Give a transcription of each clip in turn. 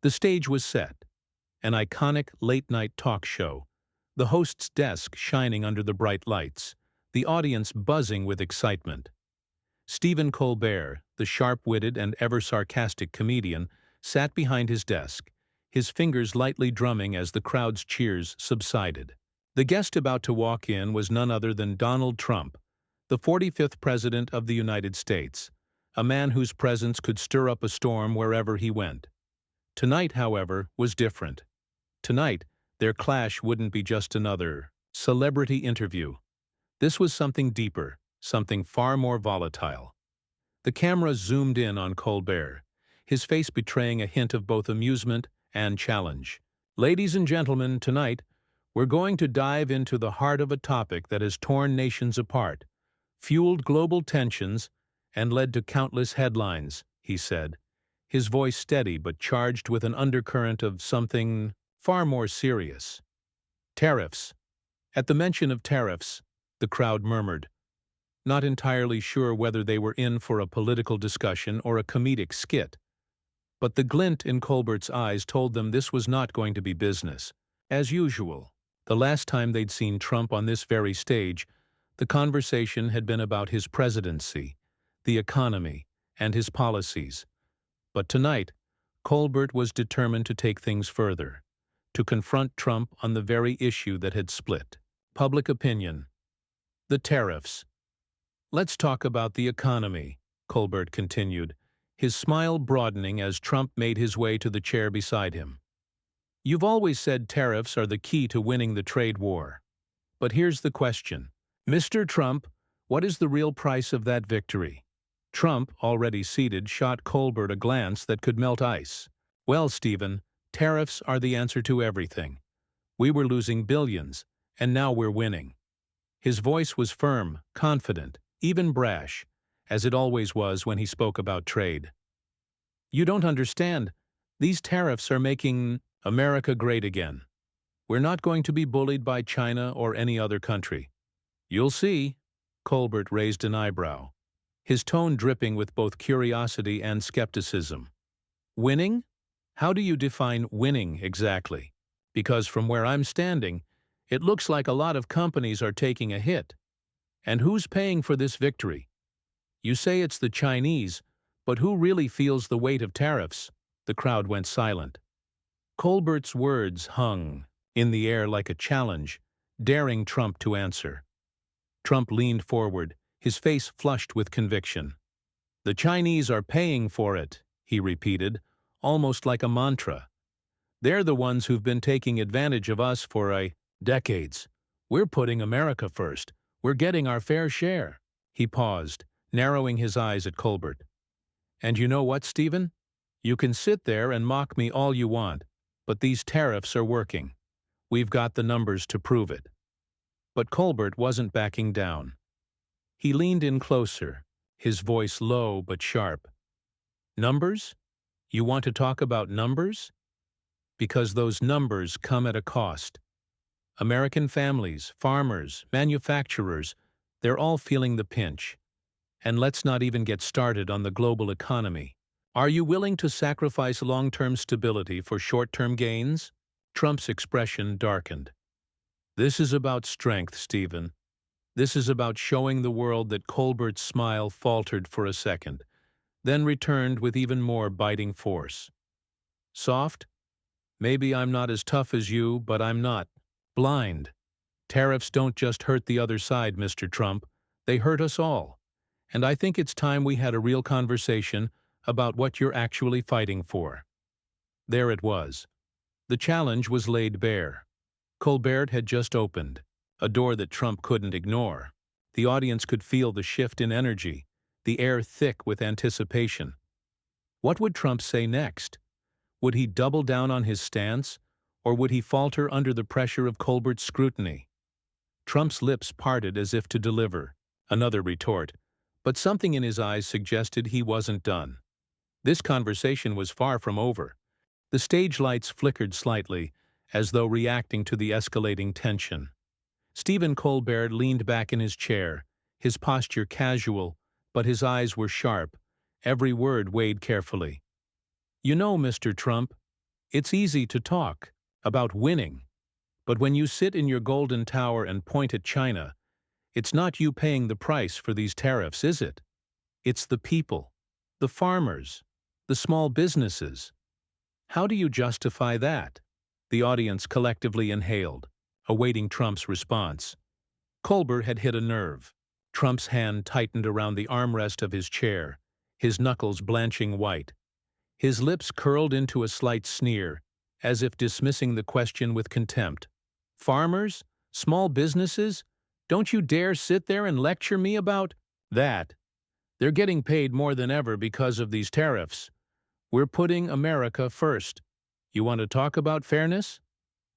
The stage was set, an iconic late-night talk show, the host's desk shining under the bright lights, the audience buzzing with excitement. Stephen Colbert, the sharp-witted and ever-sarcastic comedian, sat behind his desk, his fingers lightly drumming as the crowd's cheers subsided. The guest about to walk in was none other than Donald Trump, the 45th President of the United States, a man whose presence could stir up a storm wherever he went. Tonight, however, was different. Tonight, their clash wouldn't be just another celebrity interview. This was something deeper, something far more volatile. The camera zoomed in on Colbert, his face betraying a hint of both amusement and challenge. Ladies and gentlemen, tonight, we're going to dive into the heart of a topic that has torn nations apart, fueled global tensions, and led to countless headlines, he said, his voice steady but charged with an undercurrent of something far more serious. Tariffs. At the mention of tariffs, the crowd murmured, not entirely sure whether they were in for a political discussion or a comedic skit. But the glint in Colbert's eyes told them this was not going to be business. As usual, the last time they'd seen Trump on this very stage, the conversation had been about his presidency, the economy, and his policies. But tonight, Colbert was determined to take things further, to confront Trump on the very issue that had split public opinion: the tariffs. Let's talk about the economy, Colbert continued, his smile broadening as Trump made his way to the chair beside him. You've always said tariffs are the key to winning the trade war. But here's the question. Mr. Trump, what is the real price of that victory? Trump, already seated, shot Colbert a glance that could melt ice. Well, Stephen, tariffs are the answer to everything. We were losing billions, and now we're winning. His voice was firm, confident, even brash, as it always was when he spoke about trade. You don't understand. These tariffs are making America great again. We're not going to be bullied by China or any other country. You'll see. Colbert raised an eyebrow, his tone dripping with both curiosity and skepticism. Winning? How do you define winning exactly? Because from where I'm standing, it looks like a lot of companies are taking a hit. And who's paying for this victory? You say it's the Chinese, but who really feels the weight of tariffs? The crowd went silent. Colbert's words hung in the air like a challenge, daring Trump to answer. Trump leaned forward, his face flushed with conviction. The Chinese are paying for it, he repeated, almost like a mantra. They're the ones who've been taking advantage of us for decades. We're putting America first. We're getting our fair share. He paused, narrowing his eyes at Colbert. And you know what, Stephen? You can sit there and mock me all you want, but these tariffs are working. We've got the numbers to prove it. But Colbert wasn't backing down. He leaned in closer, his voice low but sharp. Numbers? You want to talk about numbers? Because those numbers come at a cost. American families, farmers, manufacturers, they're all feeling the pinch. And let's not even get started on the global economy. Are you willing to sacrifice long-term stability for short-term gains? Trump's expression darkened. This is about strength, Stephen. This is about showing the world that Colbert's smile faltered for a second, then returned with even more biting force. Soft? Maybe I'm not as tough as you, but I'm not blind. Tariffs don't just hurt the other side, Mr. Trump. They hurt us all. And I think it's time we had a real conversation about what you're actually fighting for. There it was. The challenge was laid bare. Colbert had just opened, a door that Trump couldn't ignore. The audience could feel the shift in energy, the air thick with anticipation. What would Trump say next? Would he double down on his stance, or would he falter under the pressure of Colbert's scrutiny? Trump's lips parted as if to deliver another retort, but something in his eyes suggested he wasn't done. This conversation was far from over. The stage lights flickered slightly, as though reacting to the escalating tension. Stephen Colbert leaned back in his chair, his posture casual, but his eyes were sharp, every word weighed carefully. You know, Mr. Trump, It's easy to talk about winning, but when you sit in your golden tower and point at China, it's not you paying the price for these tariffs, is it? It's the people, the farmers, the small businesses. How do you justify that? The audience collectively inhaled, awaiting Trump's response. Colbert had hit a nerve. Trump's hand tightened around the armrest of his chair, his knuckles blanching white. His lips curled into a slight sneer, as if dismissing the question with contempt. Farmers? Small businesses? Don't you dare sit there and lecture me about that. They're getting paid more than ever because of these tariffs. We're putting America first. You want to talk about fairness?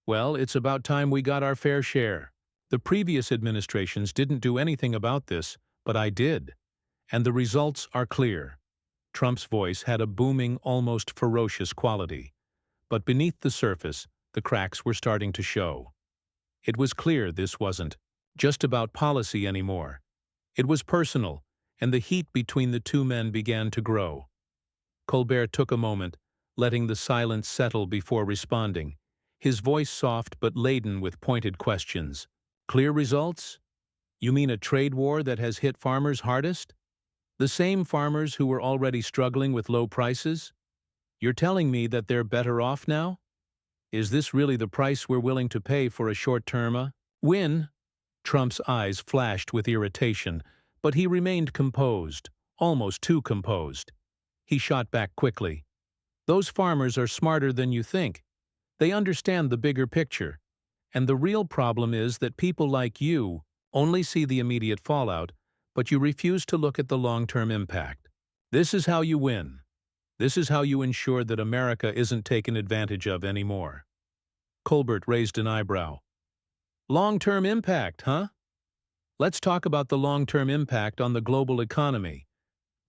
Well, it's about time we got our fair share. The previous administrations didn't do anything about this, but I did. And the results are clear. Trump's voice had a booming, almost ferocious quality. But beneath the surface, the cracks were starting to show. It was clear this wasn't just about policy anymore. It was personal, and the heat between the two men began to grow. Colbert took a moment, letting the silence settle before responding, his voice soft but laden with pointed questions. Clear results? You mean a trade war that has hit farmers hardest? The same farmers who were already struggling with low prices? You're telling me that they're better off now? Is this really the price we're willing to pay for a short-term win? Trump's eyes flashed with irritation, but he remained composed, almost too composed. He shot back quickly. Those farmers are smarter than you think. They understand the bigger picture. And the real problem is that people like you only see the immediate fallout, but you refuse to look at the long-term impact. This is how you win. This is how you ensure that America isn't taken advantage of anymore. Colbert raised an eyebrow. Long-term impact, huh? Let's talk about the long-term impact on the global economy.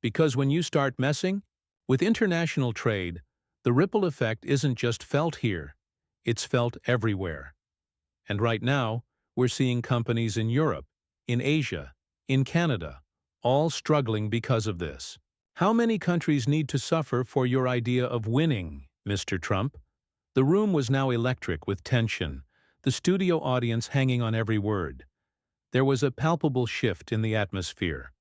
Because when you start messing with international trade, the ripple effect isn't just felt here, it's felt everywhere. And right now, we're seeing companies in Europe, in Asia, in Canada, all struggling because of this. How many countries need to suffer for your idea of winning, Mr. Trump? The room was now electric with tension, the studio audience hanging on every word. There was a palpable shift in the atmosphere.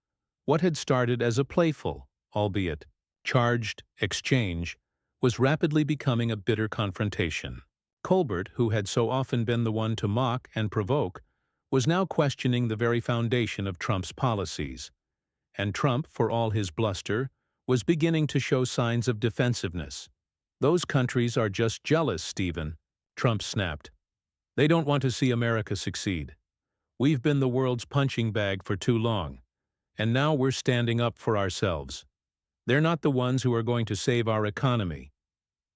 What had started as a playful, albeit charged, exchange was rapidly becoming a bitter confrontation. Colbert, who had so often been the one to mock and provoke, was now questioning the very foundation of Trump's policies. And Trump, for all his bluster, was beginning to show signs of defensiveness. Those countries are just jealous, Stephen, Trump snapped. They don't want to see America succeed. We've been the world's punching bag for too long, and now we're standing up for ourselves. They're not the ones who are going to save our economy.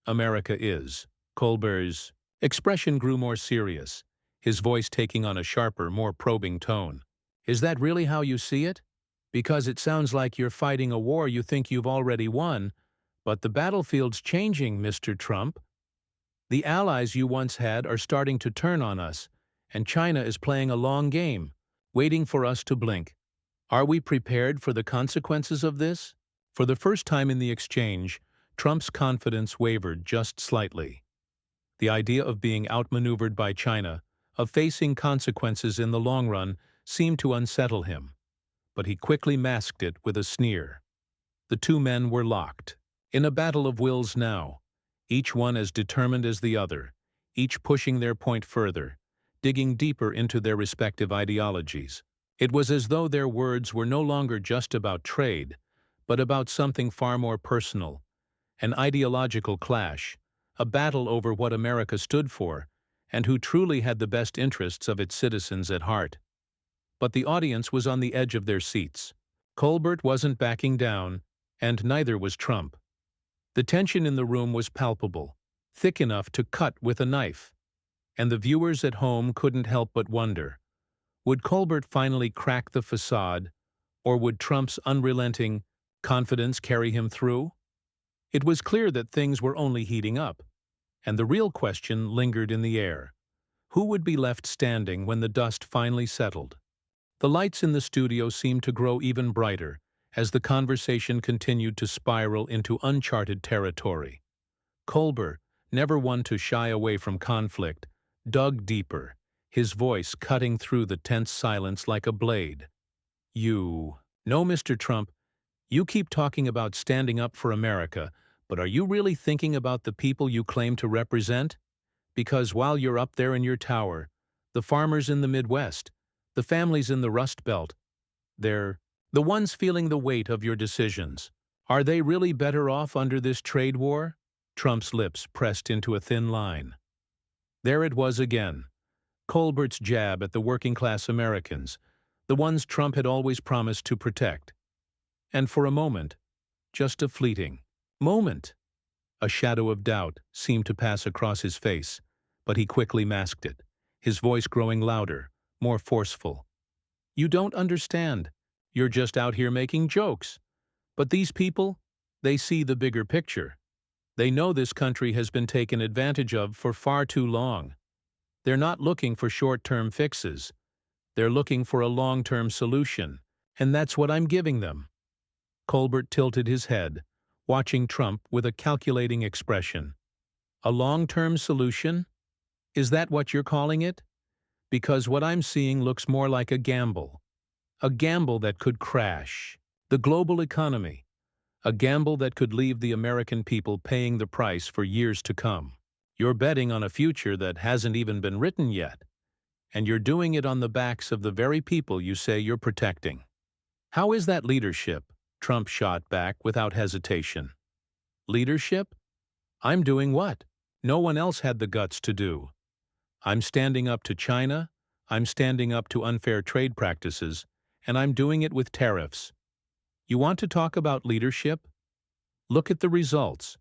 America is. Colbert's expression grew more serious, his voice taking on a sharper, more probing tone. Is that really how you see it? Because it sounds like you're fighting a war you think you've already won, but the battlefield's changing, Mr. Trump. The allies you once had are starting to turn on us, and China is playing a long game, waiting for us to blink. Are we prepared for the consequences of this? For the first time in the exchange, Trump's confidence wavered just slightly. The idea of being outmaneuvered by China, of facing consequences in the long run, seemed to unsettle him. But he quickly masked it with a sneer. The two men were locked, in a battle of wills now, each one as determined as the other, each pushing their point further, digging deeper into their respective ideologies. It was as though their words were no longer just about trade, but about something far more personal, an ideological clash, a battle over what America stood for, and who truly had the best interests of its citizens at heart. But the audience was on the edge of their seats. Colbert wasn't backing down, and neither was Trump. The tension in the room was palpable, thick enough to cut with a knife, and the viewers at home couldn't help but wonder, would Colbert finally crack the facade, or would Trump's unrelenting confidence carry him through? It was clear that things were only heating up, and the real question lingered in the air. Who would be left standing when the dust finally settled? The lights in the studio seemed to grow even brighter as the conversation continued to spiral into uncharted territory. Colbert, never one to shy away from conflict, dug deeper, his voice cutting through the tense silence like a blade. No, Mr. Trump, you keep talking about standing up for America, but are you really thinking about the people you claim to represent? Because while you're up there in your tower, the farmers in the Midwest, the families in the Rust Belt, they're the ones feeling the weight of your decisions. Are they really better off under this trade war? Trump's lips pressed into a thin line. There it was again. Colbert's jab at the working-class Americans, the ones Trump had always promised to protect. And for a moment, just a fleeting moment, a shadow of doubt seemed to pass across his face, but he quickly masked it, his voice growing louder, more forceful. You don't understand. You're just out here making jokes. But these people, they see the bigger picture. They know this country has been taken advantage of for far too long. They're not looking for short-term fixes. They're looking for a long-term solution, and that's what I'm giving them. Colbert tilted his head, watching Trump with a calculating expression. A long-term solution? Is that what you're calling it? Because what I'm seeing looks more like a gamble. A gamble that could crash the global economy. A gamble that could leave the American people paying the price for years to come. You're betting on a future that hasn't even been written yet. And you're doing it on the backs of the very people you say you're protecting. How is that leadership? Trump shot back without hesitation. Leadership? I'm doing what no one else had the guts to do. I'm standing up to China, I'm standing up to unfair trade practices, and I'm doing it with tariffs. You want to talk about leadership? Look at the results.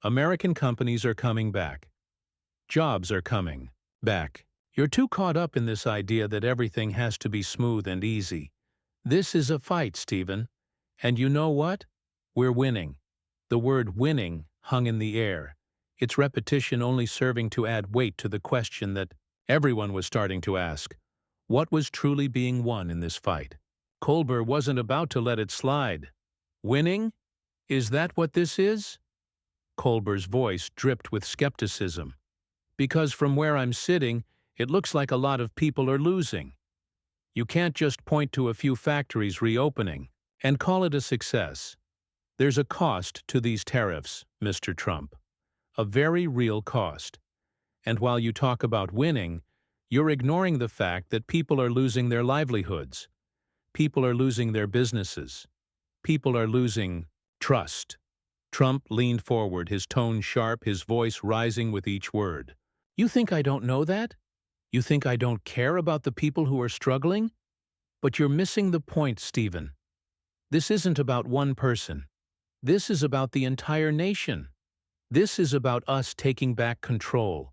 American companies are coming back. Jobs are coming back. You're too caught up in this idea that everything has to be smooth and easy. This is a fight, Stephen. And you know what? We're winning. The word winning hung in the air, its repetition only serving to add weight to the question that everyone was starting to ask. What was truly being won in this fight? Colbert wasn't about to let it slide. Winning? Is that what this is? Colbert's voice dripped with skepticism. Because from where I'm sitting, it looks like a lot of people are losing. You can't just point to a few factories reopening and call it a success. There's a cost to these tariffs, Mr. Trump. A very real cost. And while you talk about winning, you're ignoring the fact that people are losing their livelihoods. People are losing their businesses. People are losing trust. Trump leaned forward, his tone sharp, his voice rising with each word. You think I don't know that? You think I don't care about the people who are struggling? But you're missing the point, Stephen. This isn't about one person. This is about the entire nation. This is about us taking back control.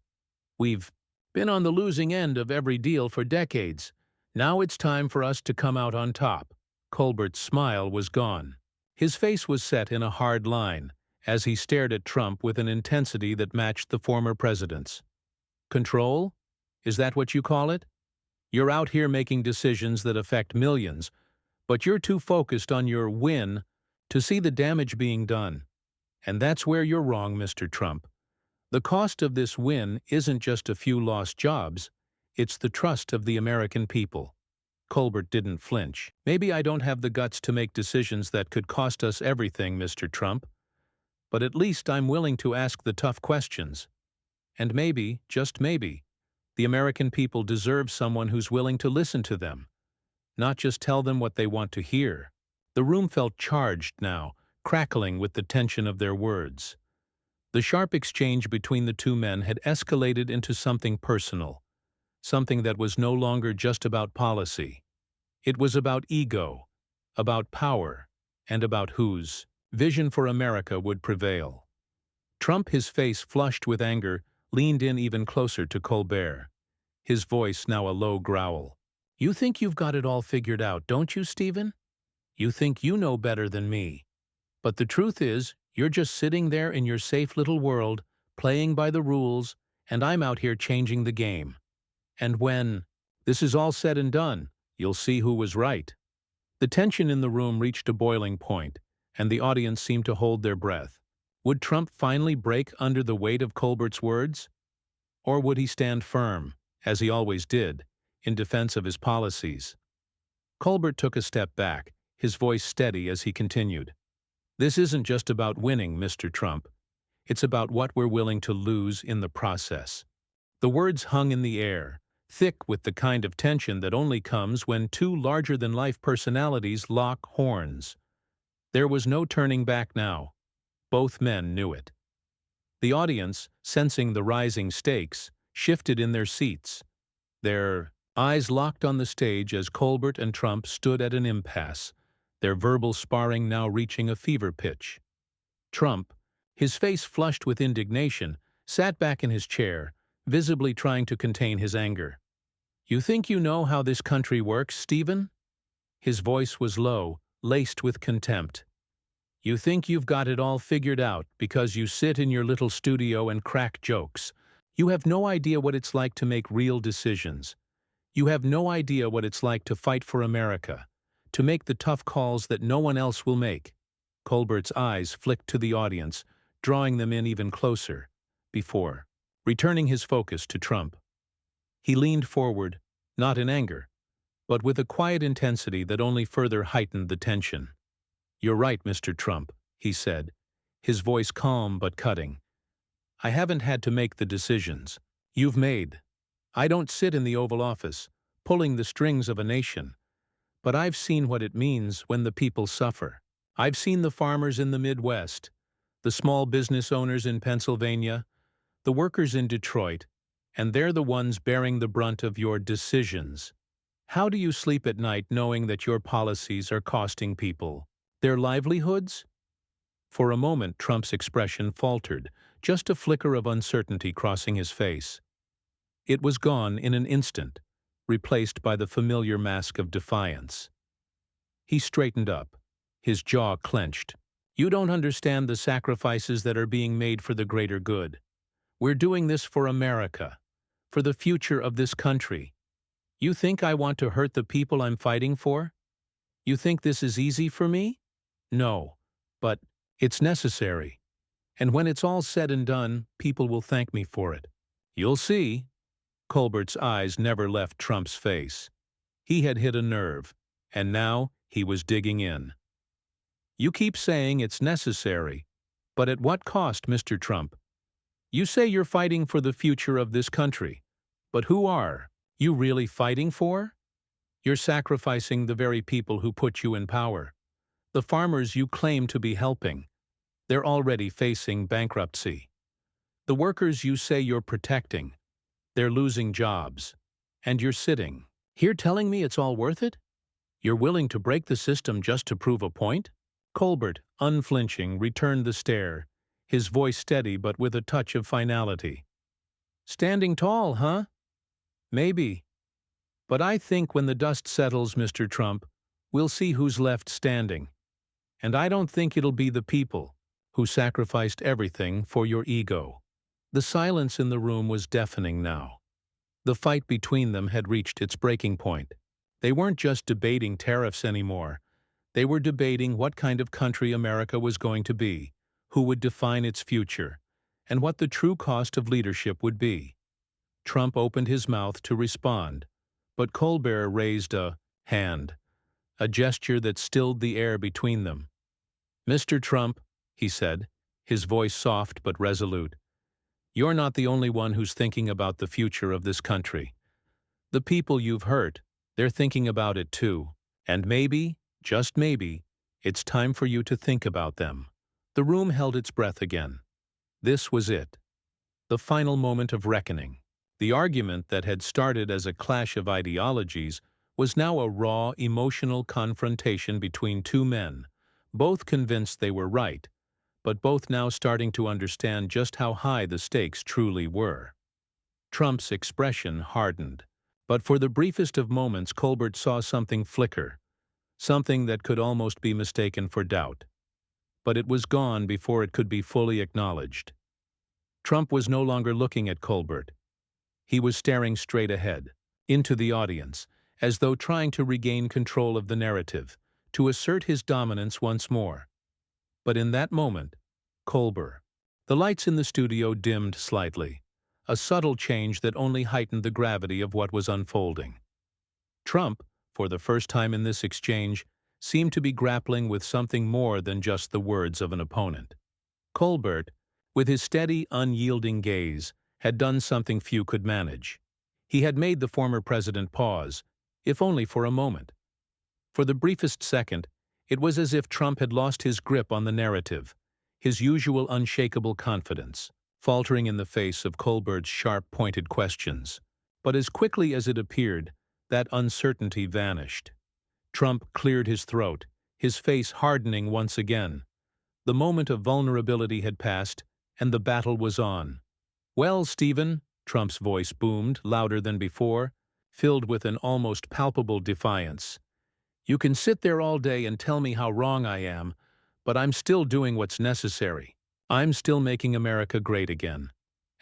We've been on the losing end of every deal for decades. Now it's time for us to come out on top. Colbert's smile was gone. His face was set in a hard line as he stared at Trump with an intensity that matched the former president's. Control? Is that what you call it? You're out here making decisions that affect millions, but you're too focused on your win to see the damage being done. And that's where you're wrong, Mr. Trump. The cost of this win isn't just a few lost jobs, it's the trust of the American people. Colbert didn't flinch. Maybe I don't have the guts to make decisions that could cost us everything, Mr. Trump. But at least I'm willing to ask the tough questions. And maybe, just maybe, the American people deserve someone who's willing to listen to them, not just tell them what they want to hear. The room felt charged now, crackling with the tension of their words. The sharp exchange between the two men had escalated into something personal, something that was no longer just about policy. It was about ego, about power, and about whose vision for America would prevail. Trump, his face flushed with anger, leaned in even closer to Colbert, his voice now a low growl. You think you've got it all figured out, don't you, Stephen? You think you know better than me. But the truth is, you're just sitting there in your safe little world, playing by the rules, and I'm out here changing the game. And when this is all said and done, you'll see who was right. The tension in the room reached a boiling point, and the audience seemed to hold their breath. Would Trump finally break under the weight of Colbert's words? Or would he stand firm, as he always did, in defense of his policies? Colbert took a step back, his voice steady as he continued. This isn't just about winning, Mr. Trump. It's about what we're willing to lose in the process. The words hung in the air, thick with the kind of tension that only comes when two larger-than-life personalities lock horns. There was no turning back now. Both men knew it. The audience, sensing the rising stakes, shifted in their seats, their eyes locked on the stage as Colbert and Trump stood at an impasse, their verbal sparring now reaching a fever pitch. Trump, his face flushed with indignation, sat back in his chair, visibly trying to contain his anger. "You think you know how this country works, Stephen?" His voice was low, laced with contempt. "You think you've got it all figured out because you sit in your little studio and crack jokes. You have no idea what it's like to make real decisions. You have no idea what it's like to fight for America, to make the tough calls that no one else will make." Colbert's eyes flicked to the audience, drawing them in even closer, before returning his focus to Trump. He leaned forward, not in anger, but with a quiet intensity that only further heightened the tension. "You're right, Mr. Trump," he said, his voice calm but cutting. "I haven't had to make the decisions you've made. I don't sit in the Oval Office, pulling the strings of a nation. But I've seen what it means when the people suffer. I've seen the farmers in the Midwest, the small business owners in Pennsylvania, the workers in Detroit, and they're the ones bearing the brunt of your decisions. How do you sleep at night knowing that your policies are costing people their livelihoods?" For a moment Trump's expression faltered, just a flicker of uncertainty crossing his face. It was gone in an instant, replaced by the familiar mask of defiance. He straightened up, his jaw clenched. "You don't understand the sacrifices that are being made for the greater good. We're doing this for America, for the future of this country. You think I want to hurt the people I'm fighting for? You think this is easy for me? No, but it's necessary. And when it's all said and done, people will thank me for it. You'll see." Colbert's eyes never left Trump's face. He had hit a nerve, and now he was digging in. "You keep saying it's necessary, but at what cost, Mr. Trump? You say you're fighting for the future of this country, but who are you really fighting for? You're sacrificing the very people who put you in power. The farmers you claim to be helping. They're already facing bankruptcy. The workers you say you're protecting. They're losing jobs. And you're sitting here telling me it's all worth it? You're willing to break the system just to prove a point?" Colbert, unflinching, returned the stare, his voice steady but with a touch of finality. "Standing tall, huh? Maybe. But I think when the dust settles, Mr. Trump, we'll see who's left standing. And I don't think it'll be the people who sacrificed everything for your ego." The silence in the room was deafening now. The fight between them had reached its breaking point. They weren't just debating tariffs anymore. They were debating what kind of country America was going to be, who would define its future, and what the true cost of leadership would be. Trump opened his mouth to respond, but Colbert raised a hand, a gesture that stilled the air between them. "Mr. Trump," he said, his voice soft but resolute, "you're not the only one who's thinking about the future of this country. The people you've hurt, they're thinking about it too. And maybe, just maybe, it's time for you to think about them." The room held its breath again. This was it. The final moment of reckoning. The argument that had started as a clash of ideologies was now a raw, emotional confrontation between two men, both convinced they were right, but both now starting to understand just how high the stakes truly were. Trump's expression hardened, but for the briefest of moments Colbert saw something flicker, something that could almost be mistaken for doubt. But it was gone before it could be fully acknowledged. Trump was no longer looking at Colbert. He was staring straight ahead, into the audience, as though trying to regain control of the narrative, to assert his dominance once more. But in that moment, Colbert. The lights in the studio dimmed slightly, a subtle change that only heightened the gravity of what was unfolding. Trump, for the first time in this exchange, seemed to be grappling with something more than just the words of an opponent. Colbert, with his steady, unyielding gaze, had done something few could manage. He had made the former president pause, if only for a moment. For the briefest second, it was as if Trump had lost his grip on the narrative, his usual unshakable confidence, faltering in the face of Colbert's sharp, pointed questions. But as quickly as it appeared, that uncertainty vanished. Trump cleared his throat, his face hardening once again. The moment of vulnerability had passed, and the battle was on. "Well, Stephen," Trump's voice boomed, louder than before, filled with an almost palpable defiance. "You can sit there all day and tell me how wrong I am, but I'm still doing what's necessary. I'm still making America great again.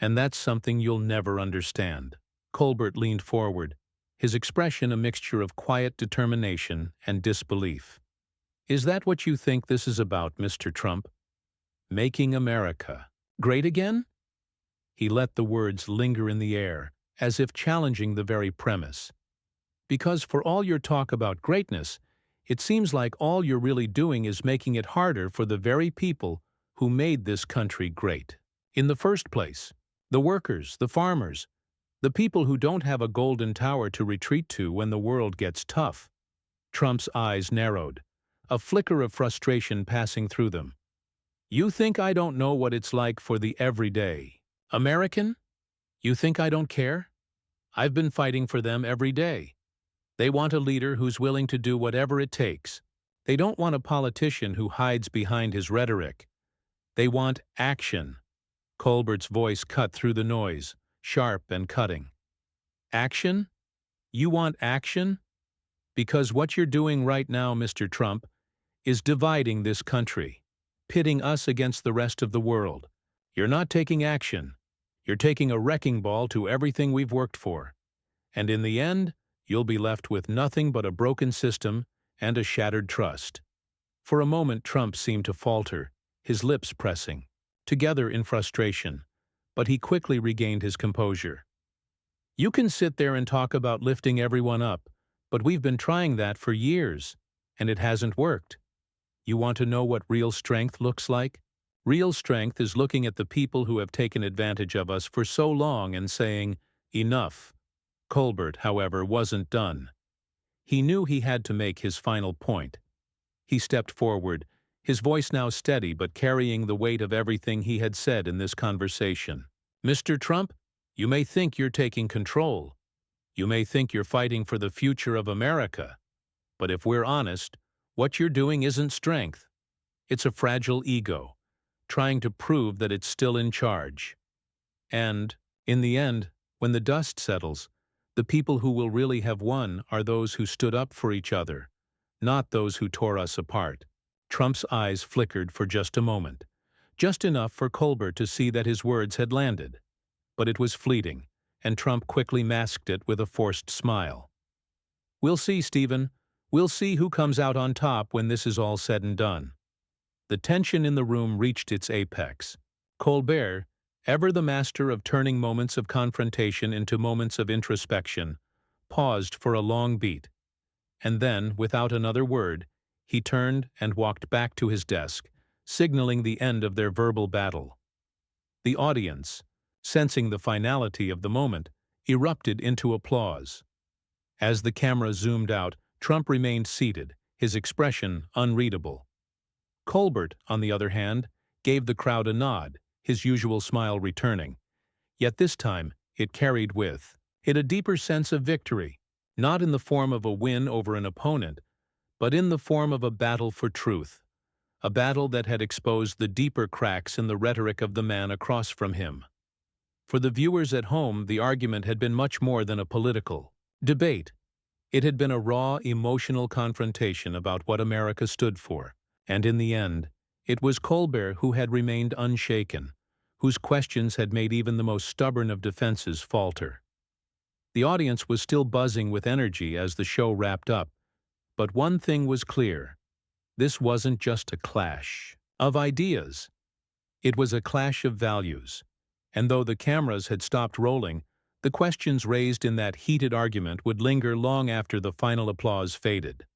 And that's something you'll never understand." Colbert leaned forward, his expression a mixture of quiet determination and disbelief. "Is that what you think this is about, Mr. Trump? Making America great again?" He let the words linger in the air, as if challenging the very premise. "Because for all your talk about greatness, it seems like all you're really doing is making it harder for the very people who made this country great. In the first place, the workers, the farmers, the people who don't have a golden tower to retreat to when the world gets tough." Trump's eyes narrowed, a flicker of frustration passing through them. "You think I don't know what it's like for the everyday American? You think I don't care? I've been fighting for them every day. They want a leader who's willing to do whatever it takes. They don't want a politician who hides behind his rhetoric. They want action." Colbert's voice cut through the noise, sharp and cutting. "Action? You want action? Because what you're doing right now, Mr. Trump, is dividing this country, pitting us against the rest of the world. You're not taking action. You're taking a wrecking ball to everything we've worked for. And in the end, you'll be left with nothing but a broken system and a shattered trust." For a moment Trump seemed to falter, his lips pressing together in frustration, but he quickly regained his composure. "You can sit there and talk about lifting everyone up, but we've been trying that for years, and it hasn't worked. You want to know what real strength looks like? Real strength is looking at the people who have taken advantage of us for so long and saying, 'Enough.'" Colbert, however, wasn't done. He knew he had to make his final point. He stepped forward, his voice now steady but carrying the weight of everything he had said in this conversation. "Mr. Trump, you may think you're taking control. You may think you're fighting for the future of America. But if we're honest, what you're doing isn't strength. It's a fragile ego, trying to prove that it's still in charge. And, in the end, when the dust settles, the people who will really have won are those who stood up for each other, not those who tore us apart." Trump's eyes flickered for just a moment, just enough for Colbert to see that his words had landed. But it was fleeting, and Trump quickly masked it with a forced smile. "We'll see, Stephen. We'll see who comes out on top when this is all said and done." The tension in the room reached its apex. Colbert, ever the master of turning moments of confrontation into moments of introspection, paused for a long beat. And then, without another word, he turned and walked back to his desk, signaling the end of their verbal battle. The audience, sensing the finality of the moment, erupted into applause. As the camera zoomed out, Trump remained seated, his expression unreadable. Colbert, on the other hand, gave the crowd a nod, his usual smile returning. Yet this time, it carried with it a deeper sense of victory, not in the form of a win over an opponent, but in the form of a battle for truth, a battle that had exposed the deeper cracks in the rhetoric of the man across from him. For the viewers at home, the argument had been much more than a political debate. It had been a raw, emotional confrontation about what America stood for. And in the end, it was Colbert who had remained unshaken, whose questions had made even the most stubborn of defenses falter. The audience was still buzzing with energy as the show wrapped up, but one thing was clear. This wasn't just a clash of ideas. It was a clash of values, and though the cameras had stopped rolling, the questions raised in that heated argument would linger long after the final applause faded.